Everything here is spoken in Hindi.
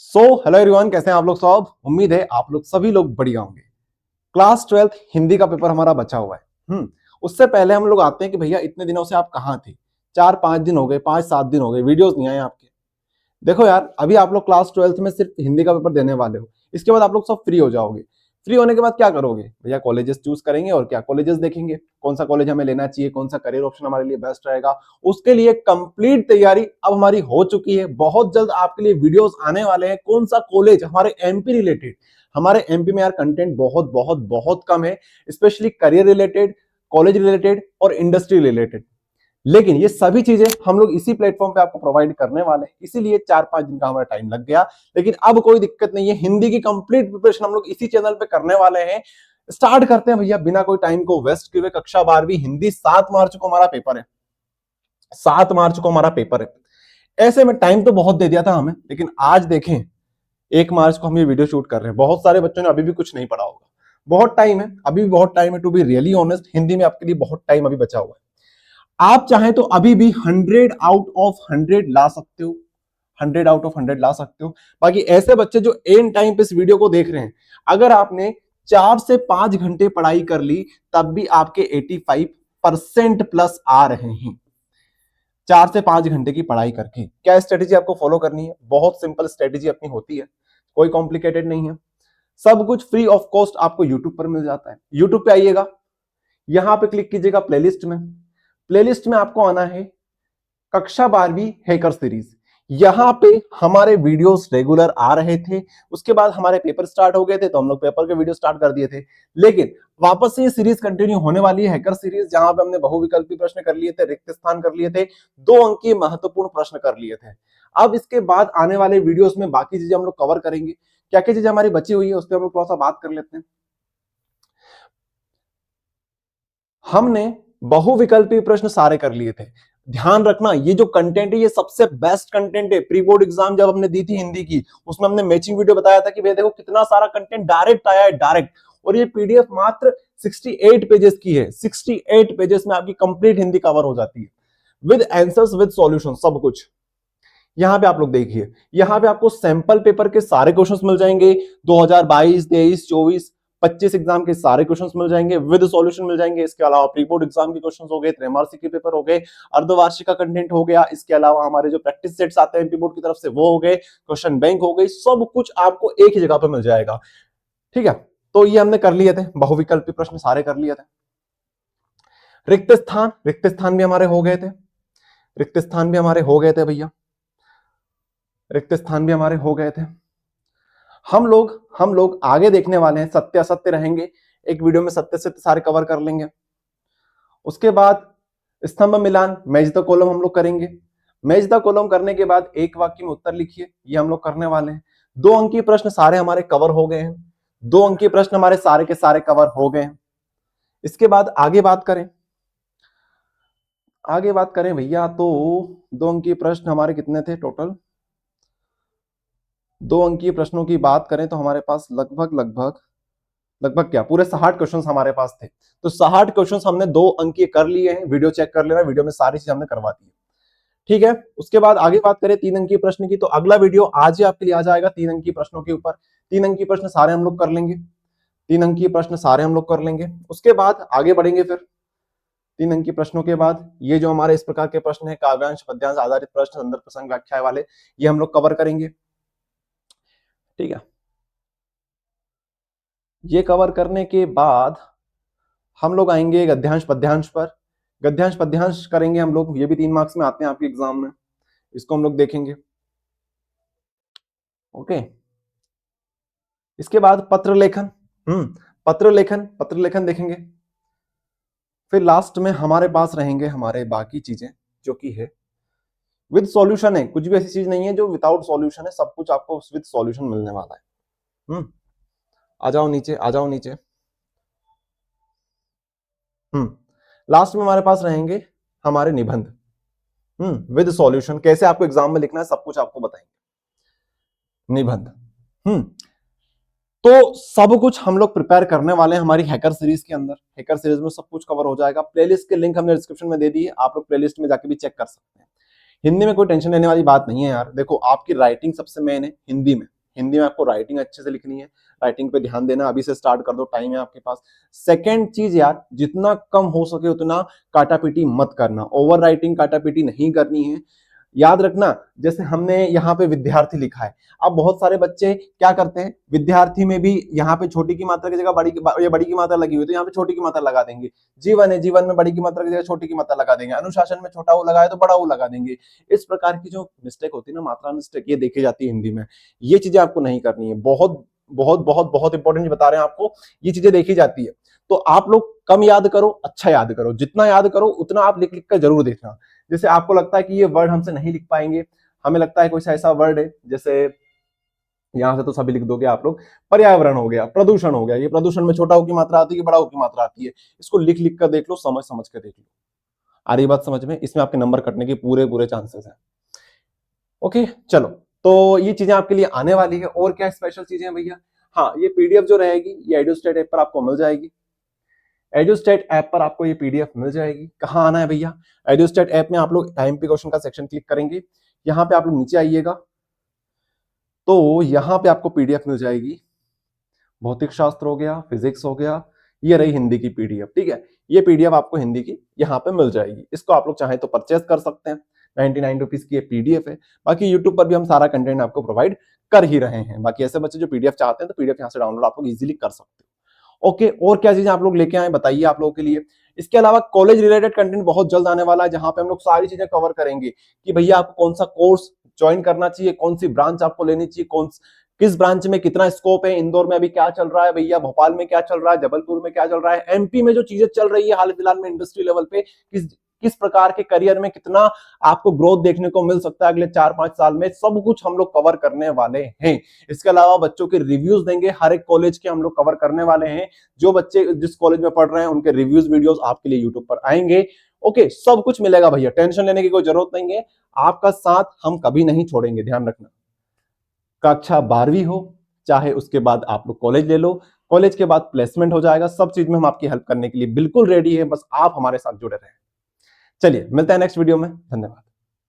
हेलो एवरीवन, कैसे हैं आप लोग सब। उम्मीद है आप लोग सभी लोग बढ़िया होंगे। क्लास 12th हिंदी का पेपर हमारा बचा हुआ है। उससे पहले हम लोग आते हैं कि भैया इतने दिनों से आप कहाँ थे। 4-5 दिन हो गए, 5-7 दिन हो गए, वीडियोस नहीं आए आपके। देखो यार, अभी आप लोग क्लास 12th में सिर्फ हिंदी का पेपर देने वाले हो। इसके बाद आप लोग सब फ्री हो जाओगे। फ्री होने के बाद क्या करोगे भैया? कॉलेजेस चूज करेंगे और क्या कॉलेजेस देखेंगे, कौन सा कॉलेज हमें लेना चाहिए, कौन सा करियर ऑप्शन हमारे लिए बेस्ट रहेगा। उसके लिए कंप्लीट तैयारी अब हमारी हो चुकी है। बहुत जल्द आपके लिए वीडियोस आने वाले हैं। कौन सा कॉलेज हमारे एमपी रिलेटेड, हमारे एमपी में यार कंटेंट बहुत बहुत बहुत कम है, specially career related, college related और इंडस्ट्री रिलेटेड। लेकिन ये सभी चीजें हम लोग इसी प्लेटफॉर्म पे आपको प्रोवाइड करने वाले हैं, इसीलिए 4-5 दिन का हमारा टाइम लग गया। लेकिन अब कोई दिक्कत नहीं है, हिंदी की कंप्लीट प्रिपरेशन हम लोग इसी चैनल पे करने वाले हैं। स्टार्ट करते हैं भैया बिना कोई टाइम को वेस्ट किए हुए। कक्षा 12वीं हिंदी 7 मार्च को हमारा पेपर है। 7 मार्च को हमारा पेपर है। ऐसे में टाइम तो बहुत दे दिया था हमें, लेकिन आज देखें 1 मार्च को हम ये वीडियो शूट कर रहे हैं। बहुत सारे बच्चों ने अभी भी कुछ नहीं पढ़ा होगा। बहुत टाइम है, अभी भी बहुत टाइम है। To be really honest, Hindi में आपके लिए बहुत टाइम अभी बचा हुआ है। आप चाहें तो अभी भी 100 आउट ऑफ 100 ला सकते हो। 100 आउट ऑफ 100 ला सकते हो। बाकी ऐसे बच्चे जो एंड टाइम पे इस वीडियो को देख रहे हैं, अगर आपने 4 से 5 घंटे पढ़ाई कर ली तब भी आपके 85% प्लस आ रहे हैं। 4 से 5 घंटे की पढ़ाई करके क्या स्ट्रेटेजी आपको फॉलो करनी है? बहुत सिंपल स्ट्रेटेजी अपनी होती है, कोई कॉम्प्लिकेटेड नहीं है। सब कुछ फ्री ऑफ कॉस्ट आपको यूट्यूब पर मिल जाता है। यूट्यूब पे आइएगा, यहां पे क्लिक कीजिएगा प्लेलिस्ट में। प्लेलिस्ट में आपको आना है कक्षा 12वीं हैकर सीरीज। यहां पे हमारे वीडियोस रेगुलर आ रहे थे। उसके बाद हमारे पेपर स्टार्ट हो गए थे, तो हम लोग पेपर के वीडियो स्टार्ट कर दिए थे। लेकिन वापस से ये सीरीज कंटिन्यू होने वाली है, हैकर सीरीज, जहां पे हमने बहुविकल्पी प्रश्न कर लिए थे, रिक्त स्थान कर लिए थे, 2 अंक के महत्वपूर्ण प्रश्न कर लिए थे। अब इसके बाद आने वाले वीडियोस में बाकी चीजें हम लोग कवर करेंगे। क्या क्या चीजें हमारी बची हुई है उस पर हम लोग थोड़ा सा बात कर लेते हैं। हमने बहुविकल्पी प्रश्न सारे कर लिए थे। ध्यान रखना, ये जो कंटेंट है ये सबसे बेस्ट कंटेंट है। प्री बोर्ड एग्जाम जब हमने दी थी हिंदी की, उसमें हमने मैचिंग वीडियो बताया था कि भैया देखो कितना सारा कंटेंट डायरेक्ट आया है, डायरेक्ट। और ये पीडीएफ मात्र 68 पेजेस की है। 68 पेजेस में आपकी कंप्लीट हिंदी कवर हो जाती है, विद आंसर्स, विद सॉल्यूशन, सब कुछ। यहां पे आप लोग देखिए, यहां पे आपको सैंपल पेपर के सारे क्वेश्चंस मिल जाएंगे। 2022, 23, 24, 25 एग्जाम के सारे क्वेश्चंस मिल जाएंगे, विद सॉल्यूशन मिल जाएंगे। इसके अलावा प्री बोर्ड एग्जाम के क्वेश्चंस हो गए, त्रैमासिक के पेपर हो गए, अर्धवार्षिक का कंटेंट हो गया। इसके अलावा हमारे जो प्रैक्टिस सेट्स आते हैं एमपी बोर्ड की तरफ से वो हो गए, क्वेश्चन बैंक हो गई, सब कुछ आपको एक ही जगह पर मिल जाएगा। ठीक है, तो ये हमने कर लिए थे, बहुविकल्पी प्रश्न सारे कर लिए थे। रिक्त स्थान, रिक्त स्थान भी हमारे हो गए थे। रिक्त स्थान भी हमारे हो गए थे भैया, रिक्त स्थान भी हमारे हो गए थे। हम लोग आगे देखने वाले हैं, सत्य असत्य रहेंगे। एक वीडियो में सत्य सत्य सारे कवर कर लेंगे। उसके बाद स्तंभ मिलान, मैच द कॉलम हम लोग करेंगे। मैच द कॉलम करने के बाद एक वाक्य में उत्तर लिखिए, ये हम लोग करने वाले हैं। 2 अंकीय प्रश्न सारे हमारे कवर हो गए हैं। 2 अंकीय प्रश्न हमारे सारे के सारे कवर हो गए हैं। इसके बाद आगे बात करें, आगे बात करें भैया, तो 2 अंकीय प्रश्न हमारे कितने थे टोटल? 2 अंकीय प्रश्नों की बात करें तो हमारे पास लगभग लगभग लगभग क्या पूरे 60 क्वेश्चंस हमारे पास थे। तो 60 क्वेश्चंस हमने 2 अंकीय कर लिए हैं। वीडियो चेक कर लेना, वीडियो में सारी चीज हमने करवा दी है। ठीक है, उसके बाद आगे बात करें 3 अंकीय प्रश्न की, तो अगला वीडियो आज ही आपके लिए आ जाएगा 3 अंकीय प्रश्नों के ऊपर। 3 अंकीय प्रश्न सारे हम लोग कर लेंगे। 3 अंकीय प्रश्न सारे हम लोग कर लेंगे। उसके बाद आगे बढ़ेंगे। फिर 3 अंकीय प्रश्नों के बाद ये जो हमारे इस प्रकार के प्रश्न है, काव्यांश पद्यांश आधारित प्रश्न, संदर्भ प्रसंग व्याख्या वाले, ये हम लोग कवर करेंगे। ठीक है, ये कवर करने के बाद हम लोग आएंगे गद्यांश पद्यांश पर। गद्यांश पद्यांश करेंगे हम लोग, ये भी 3 मार्क्स में आते हैं आपके एग्जाम में, इसको हम लोग देखेंगे। ओके, इसके बाद पत्र लेखन, पत्र लेखन देखेंगे। फिर लास्ट में हमारे पास रहेंगे हमारे बाकी चीजें, जो कि है विद सॉल्यूशन है। कुछ भी ऐसी चीज नहीं है जो विदाउट सॉल्यूशन है, सब कुछ आपको विद सॉल्यूशन मिलने वाला है। आ जाओ नीचे, आ जाओ नीचे। लास्ट में हमारे पास रहेंगे हमारे निबंध, विद सॉल्यूशन। कैसे आपको एग्जाम में लिखना है सब कुछ आपको बताएंगे। निबंध, तो सब कुछ हम लोग प्रिपेयर करने वाले हैं हमारी हैकर सीरीज के अंदर। हैकर सीरीज में सब कुछ कवर हो जाएगा। प्लेलिस्ट के लिंक हमने डिस्क्रिप्शन में दे दी है, आप लोग प्लेलिस्ट में जाके भी चेक कर सकते हैं। हिंदी में कोई टेंशन लेने वाली बात नहीं है यार। देखो आपकी राइटिंग सबसे मेन है हिंदी में। हिंदी में आपको राइटिंग अच्छे से लिखनी है, राइटिंग पे ध्यान देना, अभी से स्टार्ट कर दो, टाइम है आपके पास। सेकंड चीज यार, जितना कम हो सके उतना काटापीटी मत करना, ओवर राइटिंग काटापीटी नहीं करनी है। याद रखना, जैसे हमने यहाँ पे विद्यार्थी लिखा है, अब बहुत सारे बच्चे क्या करते हैं, विद्यार्थी में भी यहाँ पे छोटी की मात्रा की जगह बड़ी की मात्रा लगी हुई तो यहाँ पे छोटी की मात्रा लगा देंगे। जीवन है, जीवन में बड़ी की मात्रा की जगह छोटी की मात्रा लगा देंगे। अनुशासन में छोटा वो लगाए तो बड़ा वो लगा देंगे। इस प्रकार की जो मिस्टेक होती है ना, मात्रा मिस्टेक, ये देखी जाती है हिंदी में। ये चीजें आपको नहीं करनी है। बहुत बहुत बहुत बहुत इंपॉर्टेंट बता रहे हैं आपको, ये चीजें देखी जाती है। तो आप लोग कम याद करो, अच्छा याद करो, जितना याद करो उतना आप लिख लिख कर जरूर देखना। जैसे आपको लगता है कि ये वर्ड हमसे नहीं लिख पाएंगे, हमें लगता है कोई सा ऐसा वर्ड है, जैसे यहां से तो सभी लिख दोगे आप लोग, पर्यावरण हो गया, प्रदूषण हो गया, ये प्रदूषण में छोटा हो की मात्रा आती है, बड़ा हो की मात्रा आती है, इसको लिख लिख कर देख लो, समझ समझ कर देख लो। आ रही बात समझ में? इसमें आपके नंबर कटने के पूरे पूरे चांसेस हैं। ओके चलो, तो ये चीजें आपके लिए आने वाली है। और क्या स्पेशल चीजें हैं भैया? हाँ, ये पीडीएफ जो रहेगी ये एडुस्टेट ऐप पर आपको मिल जाएगी। एडुस्टेट ऐप पर आपको ये पीडीएफ मिल जाएगी। कहाँ आना है भैया? एडुस्टेट ऐप में आप लोग आईएमपी क्वेश्चन का सेक्शन क्लिक करेंगे, यहाँ पे आप लोग नीचे आइएगा, तो यहाँ पे आपको पीडीएफ मिल जाएगी। भौतिक शास्त्र हो गया, फिजिक्स हो गया, ये रही हिंदी की पीडीएफ। ठीक है, ये पीडीएफ आपको हिंदी की यहाँ पे मिल जाएगी। इसको आप लोग चाहे तो परचेज कर सकते हैं, 99 रुपीज की ये पीडीएफ है। बाकी यूट्यूब पर भी हम सारा कंटेंट आपको प्रोवाइड कर ही रहे हैं। बाकी ऐसे बच्चे जो पीडीएफ चाहते हैं तो पीडीएफ यहाँ से डाउनलोड आप लोग इजीली कर सकते हो। ओके, और क्या चीजें आप लोग लेके आए बताइए आप लोगों के लिए। इसके अलावा कॉलेज रिलेटेड कंटेंट बहुत जल्द आने वाला है, जहां पे हम लोग सारी चीजें कवर करेंगे कि भैया आपको कौन सा कोर्स ज्वाइन करना चाहिए, कौन सी ब्रांच आपको लेनी चाहिए, किस ब्रांच में कितना स्कोप है, इंदौर में अभी क्या चल रहा है भैया, भोपाल में क्या चल रहा है, जबलपुर में क्या चल रहा है, एमपी में जो चीजें चल रही है हाल फिलहाल में इंडस्ट्री लेवल पे, किस प्रकार के करियर में कितना आपको ग्रोथ देखने को मिल सकता है अगले 4-5 साल में, सब कुछ हम लोग कवर करने वाले हैं। इसके अलावा बच्चों के रिव्यूज देंगे, हर एक कॉलेज के हम लोग कवर करने वाले हैं। जो बच्चे जिस कॉलेज में पढ़ रहे हैं उनके रिव्यूज वीडियोस आपके लिए यूट्यूब पर आएंगे। ओके, सब कुछ मिलेगा भैया, टेंशन लेने की कोई जरूरत नहीं है। आपका साथ हम कभी नहीं छोड़ेंगे, ध्यान रखना। कक्षा 12वीं हो चाहे उसके बाद आप लोग कॉलेज ले लो, कॉलेज के बाद प्लेसमेंट हो जाएगा, सब चीज में हम आपकी हेल्प करने के लिए बिल्कुल रेडी है। बस आप हमारे साथ जुड़े रहें। चलिए मिलते हैं नेक्स्ट वीडियो में, धन्यवाद।